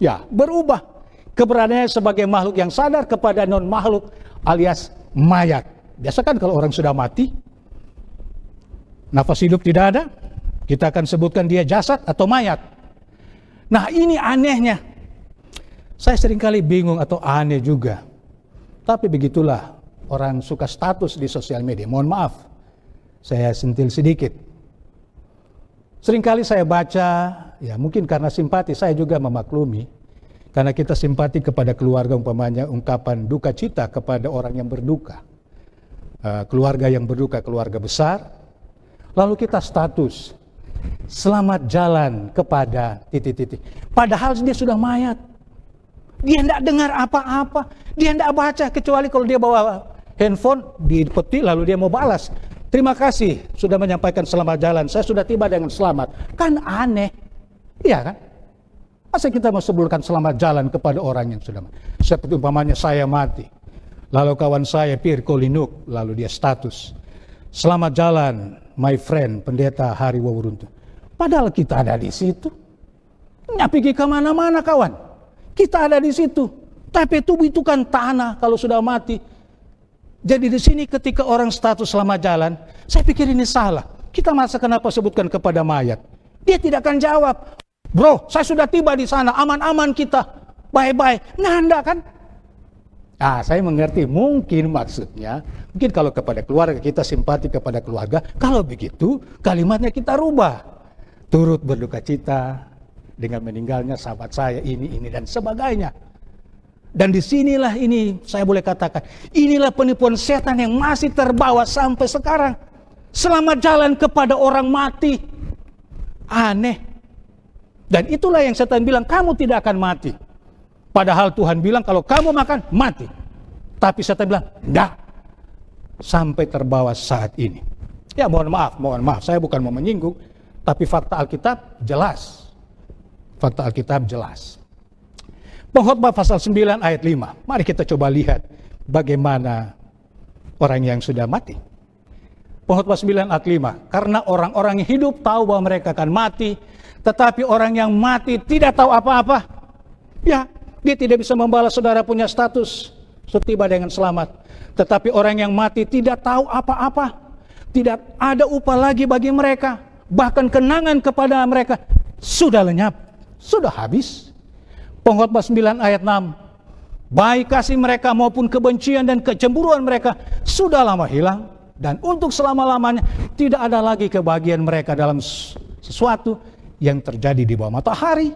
Ya, berubah keberadaannya sebagai makhluk yang sadar kepada non-makhluk alias mayat. Biasa kan kalau orang sudah mati, nafas hidup tidak ada, kita akan sebutkan dia jasad atau mayat. Nah, ini anehnya. Saya seringkali bingung atau aneh juga. Tapi begitulah orang suka status di sosial media. Mohon maaf, saya sentil sedikit. Seringkali saya baca, ya mungkin karena simpati, saya juga memaklumi. Karena kita simpati kepada keluarga, umpamanya ungkapan duka cita kepada orang yang berduka. Keluarga yang berduka, keluarga besar. Lalu kita status, selamat jalan kepada titik-titik. Padahal dia sudah mayat. Dia tidak dengar apa-apa. Dia tidak baca, kecuali kalau dia bawa handphone, dipetik lalu dia mau balas. Terima kasih sudah menyampaikan selamat jalan. Saya sudah tiba dengan selamat. Kan aneh. Iya kan? Masa kita mau sebutkan selamat jalan kepada orang yang sudah mati? Seperti umpamanya saya mati. Lalu kawan saya Pierre Kolinuk, lalu dia status. Selamat jalan my friend pendeta Hari Wawuruntu. Padahal kita ada di situ. Nggak pergi kemana-mana kawan. Kita ada di situ. Tapi tubuh itu kan tanah kalau sudah mati. Jadi di sini ketika orang status selamat jalan, saya pikir ini salah. Kita masa kenapa sebutkan kepada mayat? Dia tidak akan jawab. Bro, saya sudah tiba di sana, aman-aman kita. Bye-bye. Nggak kan? Saya mengerti mungkin maksudnya. Mungkin kalau kepada keluarga, kita simpati kepada keluarga. Kalau begitu, kalimatnya kita rubah. Turut berduka cita dengan meninggalnya sahabat saya ini, dan sebagainya. Dan disinilah ini saya boleh katakan, inilah penipuan setan yang masih terbawa sampai sekarang. Selamat jalan kepada orang mati. Aneh. Dan itulah yang setan bilang, kamu tidak akan mati. Padahal Tuhan bilang kalau kamu makan, mati. Tapi setan bilang, enggak. Sampai terbawa saat ini. Ya mohon maaf, saya bukan mau menyinggung. Tapi fakta Alkitab jelas. Fakta Alkitab jelas. Pengkhotbah pasal 9 ayat 5. Mari kita coba lihat bagaimana orang yang sudah mati. Pengkhotbah 9 ayat 5. Karena orang-orang yang hidup tahu bahwa mereka akan mati, tetapi orang yang mati tidak tahu apa-apa. Ya, dia tidak bisa membalas saudara punya status setiba dengan selamat. Tetapi orang yang mati tidak tahu apa-apa. Tidak ada upah lagi bagi mereka. Bahkan kenangan kepada mereka sudah lenyap, sudah habis. Pengkhotbah 9 ayat 6. Baik kasih mereka maupun kebencian dan kecemburuan mereka sudah lama hilang. Dan untuk selama-lamanya tidak ada lagi kebahagiaan mereka dalam sesuatu yang terjadi di bawah matahari.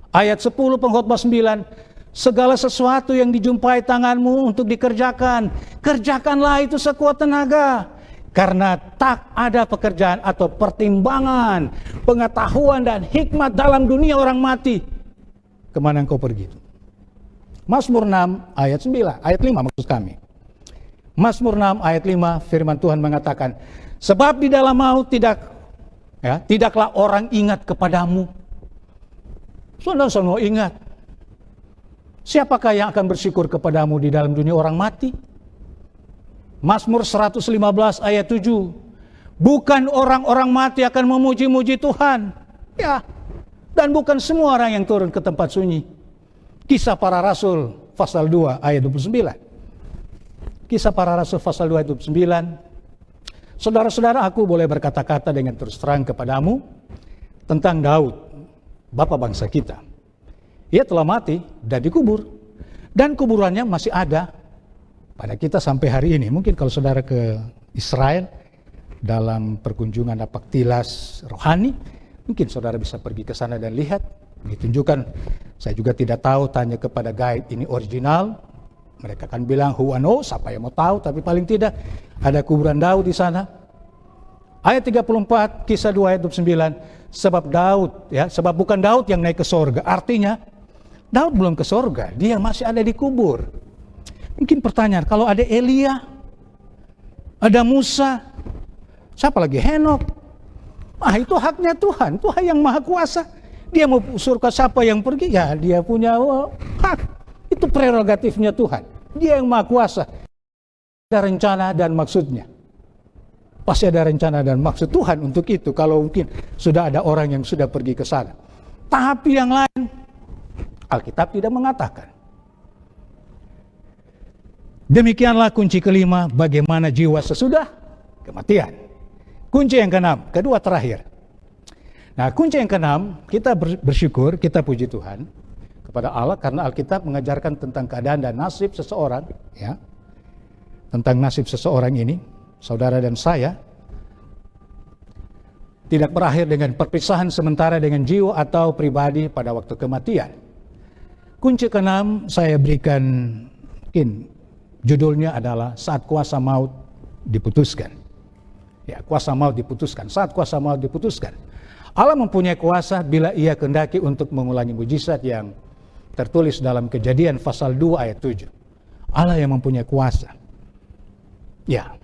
Ayat 10 Pengkhotbah 9. Segala sesuatu yang dijumpai tanganmu untuk dikerjakan, kerjakanlah itu sekuat tenaga. Karena tak ada pekerjaan atau pertimbangan, pengetahuan dan hikmat dalam dunia orang mati. Kemana engkau pergi? Mazmur 6 ayat 9, ayat 5 maksud kami. Mazmur 6 ayat 5 firman Tuhan mengatakan, sebab di dalam maut tidaklah orang ingat kepadamu. Saudara semua ingat. Siapakah yang akan bersyukur kepadamu di dalam dunia orang mati? Mazmur 115 ayat 7. Bukan orang-orang mati akan memuji-muji Tuhan. Ya, dan bukan semua orang yang turun ke tempat sunyi. Kisah para Rasul pasal 2 ayat 29. Kisah para Rasul pasal 2 ayat 29. Saudara-saudara, aku boleh berkata-kata dengan terus terang kepadamu tentang Daud, bapa bangsa kita. Ia telah mati dan dikubur. Dan kuburannya masih ada pada kita sampai hari ini. Mungkin kalau saudara ke Israel dalam perkunjungan napaktilas rohani, mungkin saudara bisa pergi ke sana dan lihat. Ditunjukkan, saya juga tidak tahu, tanya kepada guide ini original. Mereka akan bilang, who knows, siapa yang mau tahu, tapi paling tidak ada kuburan Daud di sana. Ayat 34, kisah 2 ayat 29, sebab bukan Daud yang naik ke sorga. Artinya, Daud belum ke sorga, dia masih ada di kubur. Mungkin pertanyaan, kalau ada Elia, ada Musa, siapa lagi? Henok. Itu haknya Tuhan, Tuhan yang maha kuasa. Dia mau surga, siapa yang pergi? Ya dia punya hak. Itu prerogatifnya Tuhan. Dia yang maha kuasa. Ada rencana dan maksudnya. Pasti ada rencana dan maksud Tuhan untuk itu. Kalau mungkin sudah ada orang yang sudah pergi ke sana. Tapi yang lain, Alkitab tidak mengatakan. Demikianlah kunci kelima, bagaimana jiwa sesudah kematian. Kunci yang keenam, kedua terakhir. Nah, kunci yang keenam, kita bersyukur, kita puji Tuhan kepada Allah karena Alkitab mengajarkan tentang keadaan dan nasib seseorang, ya. Tentang nasib seseorang ini, saudara dan saya, tidak berakhir dengan perpisahan sementara dengan jiwa atau pribadi pada waktu kematian. Kunci keenam saya berikan, mungkin judulnya adalah saat kuasa maut diputuskan. Ya, kuasa maut diputuskan, saat kuasa maut diputuskan. Allah mempunyai kuasa bila ia kehendaki untuk mengulangi mujizat yang tertulis dalam Kejadian pasal 2 ayat 7. Allah yang mempunyai kuasa. Ya,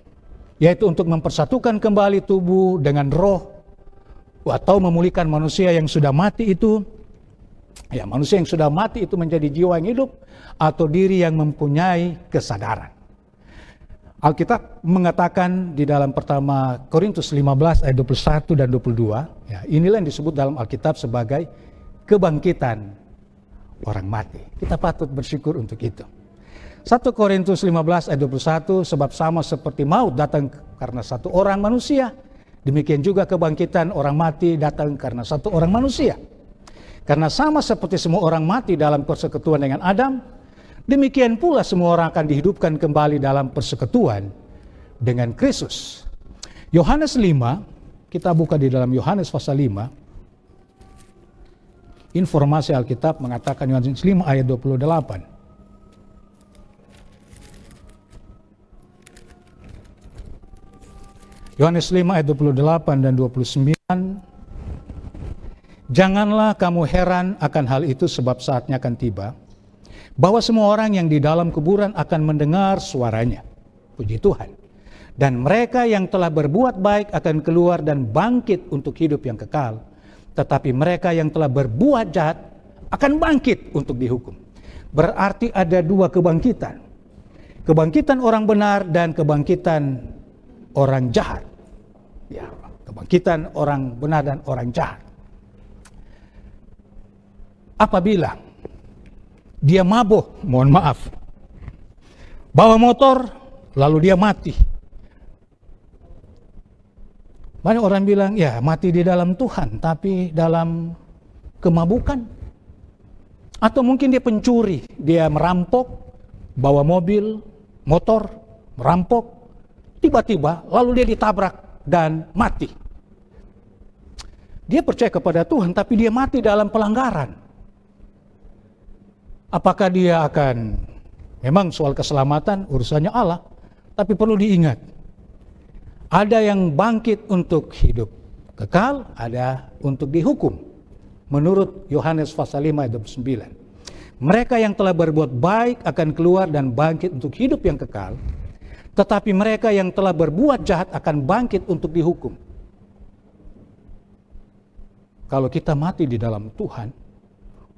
yaitu untuk mempersatukan kembali tubuh dengan roh atau memulihkan manusia yang sudah mati itu. Ya, manusia yang sudah mati itu menjadi jiwa yang hidup atau diri yang mempunyai kesadaran. Alkitab mengatakan di dalam pertama Korintus 15 ayat 21 dan 22, ya, inilah yang disebut dalam Alkitab sebagai kebangkitan orang mati. Kita patut bersyukur untuk itu. 1 Korintus 15 ayat 21, sebab sama seperti maut datang karena satu orang manusia, demikian juga kebangkitan orang mati datang karena satu orang manusia. Karena sama seperti semua orang mati dalam persekutuan dengan Adam, demikian pula semua orang akan dihidupkan kembali dalam persekutuan dengan Kristus. Yohanes 5, kita buka di dalam Yohanes pasal 5. Informasi Alkitab mengatakan Yohanes 5 ayat 28. Yohanes 5 ayat 28 dan 29. Janganlah kamu heran akan hal itu, sebab saatnya akan tiba bahwa semua orang yang di dalam kuburan akan mendengar suaranya. Puji Tuhan. Dan mereka yang telah berbuat baik akan keluar dan bangkit untuk hidup yang kekal. Tetapi mereka yang telah berbuat jahat akan bangkit untuk dihukum. Berarti ada dua kebangkitan. Kebangkitan orang benar dan kebangkitan orang jahat. Ya, kebangkitan orang benar dan orang jahat. Apabila dia mabuk, mohon maaf, bawa motor, lalu dia mati. Banyak orang bilang, ya mati di dalam Tuhan, tapi dalam kemabukan. Atau mungkin dia pencuri, dia merampok, bawa mobil, motor, merampok, tiba-tiba lalu dia ditabrak dan mati. Dia percaya kepada Tuhan, tapi dia mati dalam pelanggaran. Apakah dia memang soal keselamatan urusannya Allah, tapi perlu diingat, Ada yang bangkit untuk hidup kekal, ada untuk dihukum. Menurut Yohanes pasal 5 ayat 29. Mereka yang telah berbuat baik akan keluar dan bangkit untuk hidup yang kekal, tetapi mereka yang telah berbuat jahat akan bangkit untuk dihukum. Kalau kita mati di dalam Tuhan,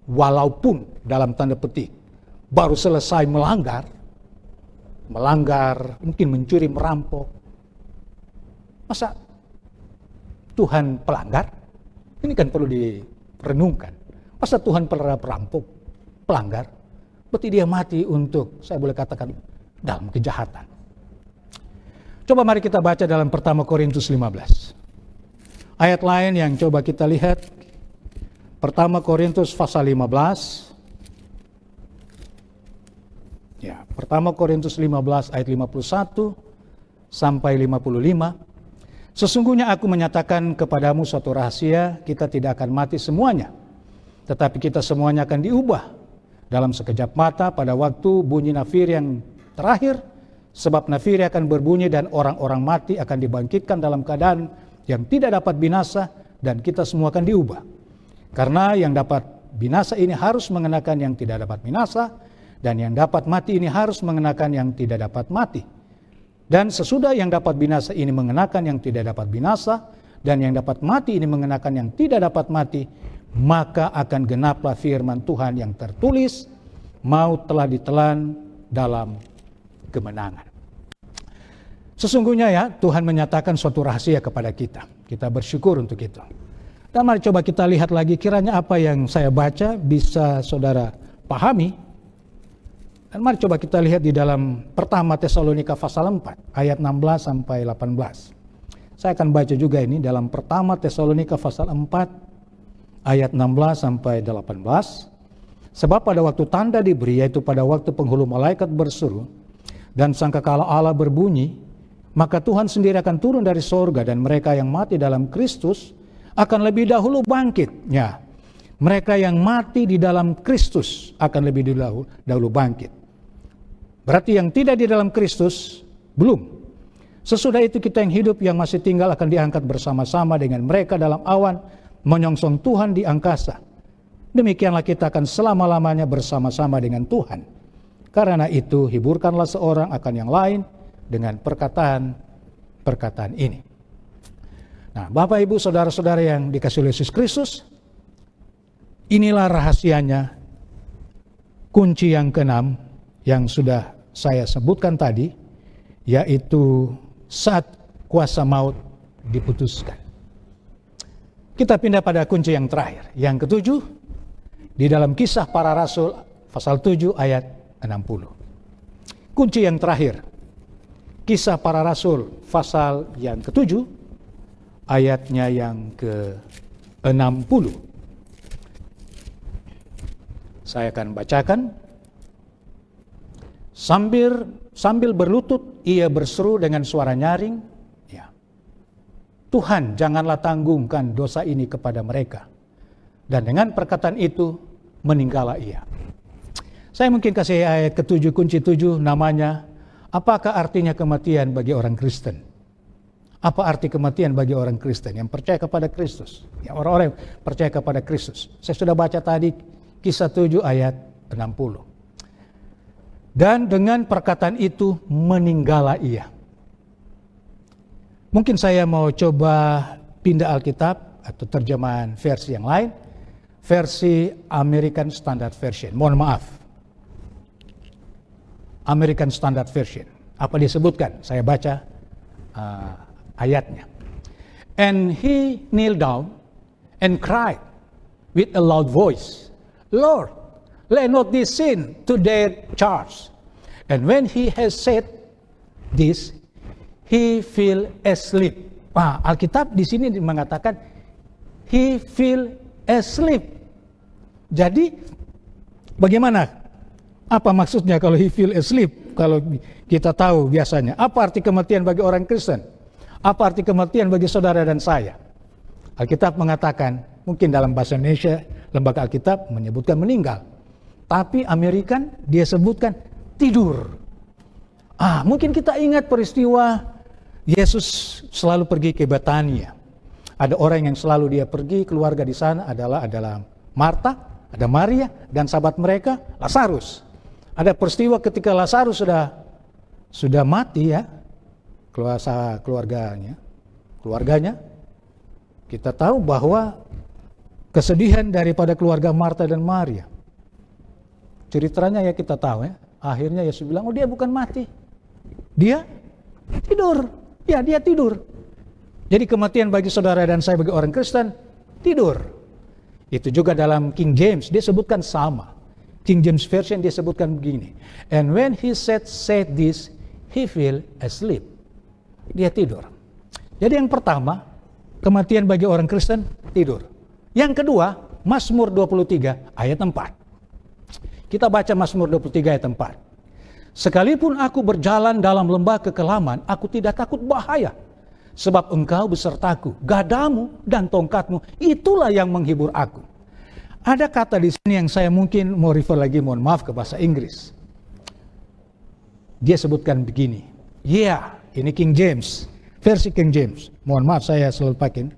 walaupun dalam tanda petik baru selesai melanggar, mungkin mencuri, merampok, masa Tuhan pelanggar? Ini kan perlu direnungkan. Masa Tuhan perampok, pelanggar? Berarti dia mati untuk, saya boleh katakan, dalam kejahatan. Coba mari kita baca dalam 1 Korintus 15. Ayat lain yang coba kita lihat, 1 Korintus pasal 15. Ya, 1 Korintus 15 ayat 51 sampai 55. Sesungguhnya aku menyatakan kepadamu suatu rahasia, kita tidak akan mati semuanya, tetapi kita semuanya akan diubah dalam sekejap mata pada waktu bunyi nafir yang terakhir, sebab nafir akan berbunyi dan orang-orang mati akan dibangkitkan dalam keadaan yang tidak dapat binasa, dan kita semua akan diubah. Karena yang dapat binasa ini harus mengenakan yang tidak dapat binasa, dan yang dapat mati ini harus mengenakan yang tidak dapat mati. Dan sesudah yang dapat binasa ini mengenakan yang tidak dapat binasa, dan yang dapat mati ini mengenakan yang tidak dapat mati, maka akan genaplah firman Tuhan yang tertulis, maut telah ditelan dalam kemenangan. Sesungguhnya ya, Tuhan menyatakan suatu rahasia kepada kita. Kita bersyukur untuk itu. Dan mari coba kita lihat lagi, kiranya apa yang saya baca bisa saudara pahami. Dan mari coba kita lihat di dalam 1 Tesalonika pasal 4 ayat 16 sampai 18. Saya akan baca juga ini dalam 1 Tesalonika pasal 4 ayat 16 sampai 18. Sebab pada waktu tanda diberi, yaitu pada waktu penghulu malaikat berseru dan sangkakala Allah berbunyi, maka Tuhan sendiri akan turun dari sorga, dan mereka yang mati dalam Kristus akan lebih dahulu bangkit. Ya, mereka yang mati di dalam Kristus akan lebih dahulu bangkit. Berarti yang tidak di dalam Kristus belum. Sesudah itu kita yang hidup yang masih tinggal akan diangkat bersama-sama dengan mereka dalam awan menyongsong Tuhan di angkasa. Demikianlah kita akan selama-lamanya bersama-sama dengan Tuhan. Karena itu hiburkanlah seorang akan yang lain dengan perkataan ini. Nah, Bapak Ibu saudara-saudara yang dikasihi oleh Yesus Kristus, inilah rahasianya, kunci yang keenam yang sudah saya sebutkan tadi, yaitu saat kuasa maut diputuskan. Kita pindah pada kunci yang terakhir, yang ketujuh, di dalam Kisah Para Rasul pasal 7 ayat 60. Kunci yang terakhir, Kisah Para Rasul pasal yang ke-7 ayatnya yang ke-60. Saya akan bacakan. Sambil berlutut ia berseru dengan suara nyaring, ya, Tuhan janganlah tanggungkan dosa ini kepada mereka. Dan dengan perkataan itu meninggallah ia. Saya mungkin kasih ayat ke-7, kunci 7, namanya apakah artinya kematian bagi orang Kristen? Apa arti kematian bagi orang Kristen yang percaya kepada Kristus? Ya, orang-orang yang percaya kepada Kristus. Saya sudah baca tadi Kisah 7 ayat 60. Dan dengan perkataan itu meninggallah ia. Mungkin saya mau coba pindah Alkitab atau terjemahan versi yang lain. Versi American Standard Version. Mohon maaf. American Standard Version. Apa disebutkan? Saya baca ayatnya. And he kneeled down and cried with a loud voice, Lord, lay not this sin to their charge. And when he has said this, he fell asleep. Alkitab di sini mengatakan he fell asleep. Jadi bagaimana? Apa maksudnya kalau he fell asleep? Kalau kita tahu biasanya. Apa arti kematian bagi orang Kristen? Apa arti kematian bagi saudara dan saya? Alkitab mengatakan, mungkin dalam bahasa Indonesia, lembaga Alkitab menyebutkan meninggal. Tapi Amerikan dia sebutkan tidur. Mungkin kita ingat peristiwa Yesus selalu pergi ke Betania. Ada orang yang selalu dia pergi, keluarga di sana adalah Marta, ada Maria, dan sahabat mereka, Lazarus. Ada peristiwa ketika Lazarus sudah mati ya, keluarganya. Kita tahu bahwa kesedihan daripada keluarga Marta dan Maria. Ceritanya ya kita tahu ya. Akhirnya Yesus bilang, oh dia bukan mati. Dia tidur. Ya dia tidur. Jadi kematian bagi saudara dan saya bagi orang Kristen, tidur. Itu juga dalam King James, dia sebutkan sama. King James Version dia sebutkan begini. And when he said this, he fell asleep. Dia tidur. Jadi yang pertama, kematian bagi orang Kristen, tidur. Yang kedua, Mazmur 23 ayat 4. Kita baca Mazmur 23 ayat 4. Sekalipun aku berjalan dalam lembah kekelaman, aku tidak takut bahaya. Sebab engkau besertaku, gadamu dan tongkatmu, itulah yang menghibur aku. Ada kata di sini yang saya mungkin mau refer lagi, mohon maaf, ke bahasa Inggris. Dia sebutkan begini. Ini King James, versi King James. Mohon maaf saya selalu pakai.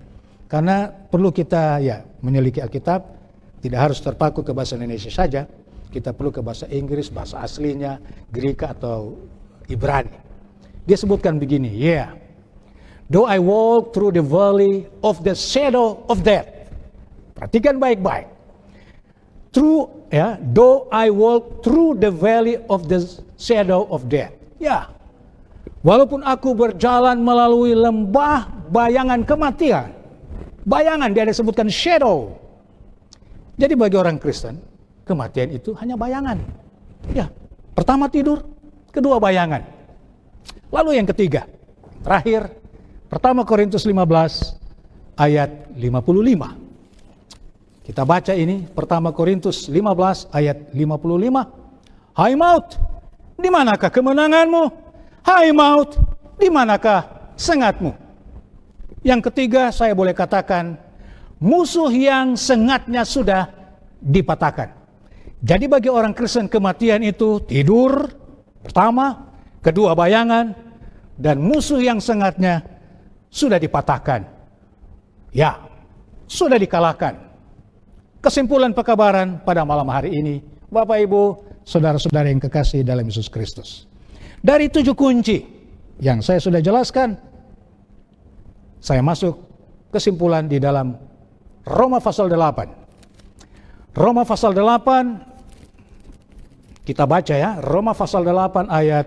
Karena perlu kita menyelidiki Alkitab, tidak harus terpaku ke bahasa Indonesia saja. Kita perlu ke bahasa Inggris, bahasa aslinya, Greka atau Ibrani. Dia sebutkan begini, though I walk through the valley of the shadow of death. Perhatikan baik-baik. Though I walk through the valley of the shadow of death. Walaupun aku berjalan melalui lembah bayangan kematian. Bayangan, dia ada sebutkan shadow. Jadi bagi orang Kristen, kematian itu hanya bayangan. Pertama tidur, kedua bayangan. Lalu yang ketiga, terakhir, 1 Korintus 15 ayat 55. Kita baca ini, 1 Korintus 15 ayat 55. Hai maut, di manakah kemenanganmu? Hai maut, di manakah sengatmu? Yang ketiga, saya boleh katakan, musuh yang sengatnya sudah dipatahkan. Jadi bagi orang Kristen kematian itu tidur, pertama, kedua bayangan, dan musuh yang sengatnya sudah dipatahkan. Sudah dikalahkan. Kesimpulan pekabaran pada malam hari ini, Bapak Ibu, saudara-saudara yang kekasih dalam Yesus Kristus. Dari 7 kunci yang saya sudah jelaskan, saya masuk kesimpulan di dalam Roma pasal 8. Roma pasal 8, kita baca Roma pasal 8 ayat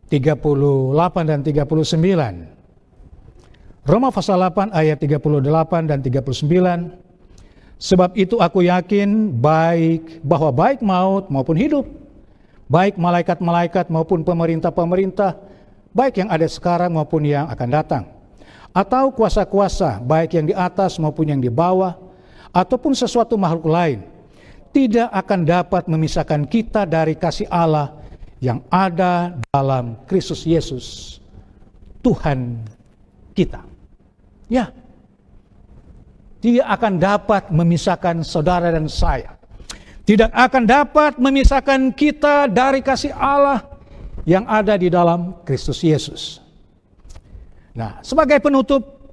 38 dan 39. Roma pasal 8 ayat 38 dan 39. Sebab itu aku yakin bahwa baik maut maupun hidup, baik malaikat-malaikat maupun pemerintah-pemerintah, baik yang ada sekarang maupun yang akan datang, atau kuasa-kuasa, baik yang di atas maupun yang di bawah, ataupun sesuatu makhluk lain, tidak akan dapat memisahkan kita dari kasih Allah yang ada dalam Kristus Yesus, Tuhan kita. Tidak akan dapat memisahkan saudara dan saya. Tidak akan dapat memisahkan kita dari kasih Allah yang ada di dalam Kristus Yesus. Nah, sebagai penutup,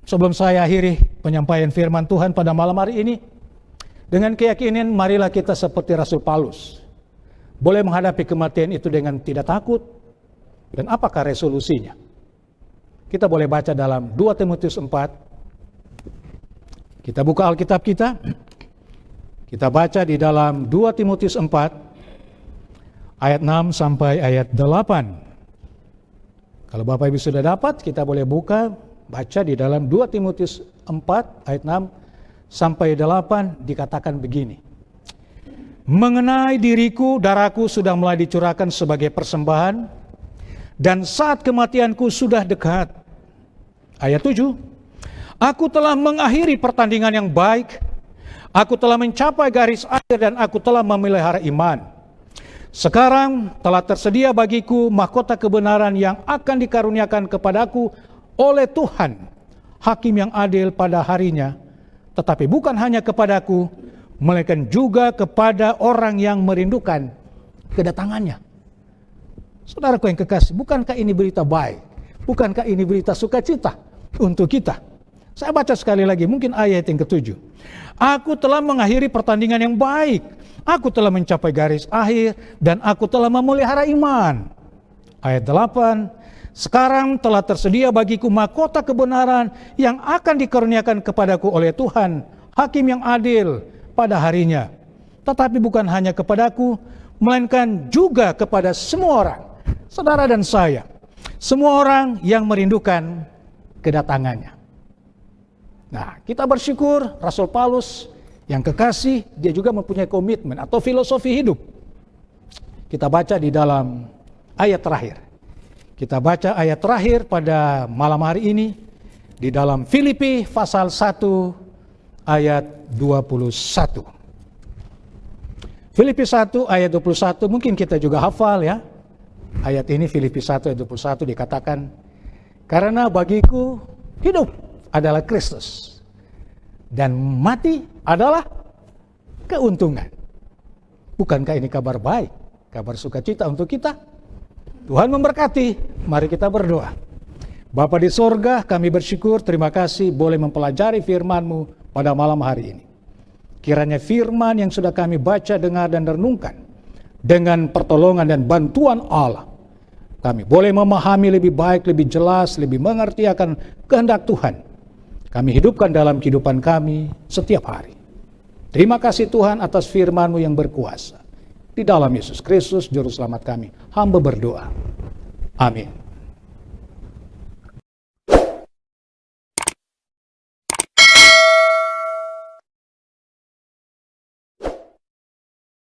sebelum saya akhiri penyampaian firman Tuhan pada malam hari ini, dengan keyakinan marilah kita seperti Rasul Paulus, boleh menghadapi kematian itu dengan tidak takut. Dan apakah resolusinya? Kita boleh baca dalam 2 Timotius 4. Kita buka Alkitab kita. Kita baca di dalam 2 Timotius 4 ayat 6 sampai ayat 8. Kalau Bapak Ibu sudah dapat, kita boleh baca di dalam 2 Timotius 4 ayat 6 sampai 8, dikatakan begini. Mengenai diriku, darahku sudah mulai dicurahkan sebagai persembahan, dan saat kematianku sudah dekat. Ayat 7, aku telah mengakhiri pertandingan yang baik, aku telah mencapai garis akhir, dan aku telah memelihara iman. Sekarang telah tersedia bagiku mahkota kebenaran yang akan dikaruniakan kepadaku oleh Tuhan, Hakim yang adil pada harinya, tetapi bukan hanya kepadaku, melainkan juga kepada orang yang merindukan kedatangannya. Saudaraku yang kekasih, bukankah ini berita baik? Bukankah ini berita sukacita untuk kita? Saya baca sekali lagi, mungkin ayat yang ke-7. Aku telah mengakhiri pertandingan yang baik. Aku telah mencapai garis akhir dan aku telah memelihara iman. Ayat 8. Sekarang telah tersedia bagiku mahkota kebenaran yang akan dikaruniakan kepadaku oleh Tuhan, Hakim yang adil pada harinya. Tetapi bukan hanya kepadaku, melainkan juga kepada semua orang, saudara dan saya, semua orang yang merindukan kedatangannya. Nah, kita bersyukur Rasul Paulus yang kekasih, dia juga mempunyai komitmen atau filosofi hidup. Kita baca di dalam ayat terakhir. Kita baca ayat terakhir pada malam hari ini di dalam Filipi pasal 1 ayat 21. Filipi 1 ayat 21 mungkin kita juga hafal ya. Ayat ini Filipi 1 ayat 21 dikatakan, karena bagiku hidup adalah Kristus dan mati adalah keuntungan. Bukankah ini kabar baik, kabar sukacita untuk kita? Tuhan memberkati, mari kita berdoa. Bapa di sorga, kami bersyukur, terima kasih boleh mempelajari firman-Mu pada malam hari ini. Kiranya firman yang sudah kami baca, dengar, dan renungkan, dengan pertolongan dan bantuan Allah, kami boleh memahami lebih baik, lebih jelas, lebih mengerti akan kehendak Tuhan. Kami hidupkan dalam kehidupan kami setiap hari. Terima kasih Tuhan atas firman-Mu yang berkuasa. Di dalam Yesus Kristus, Juru Selamat kami, hamba berdoa. Amin.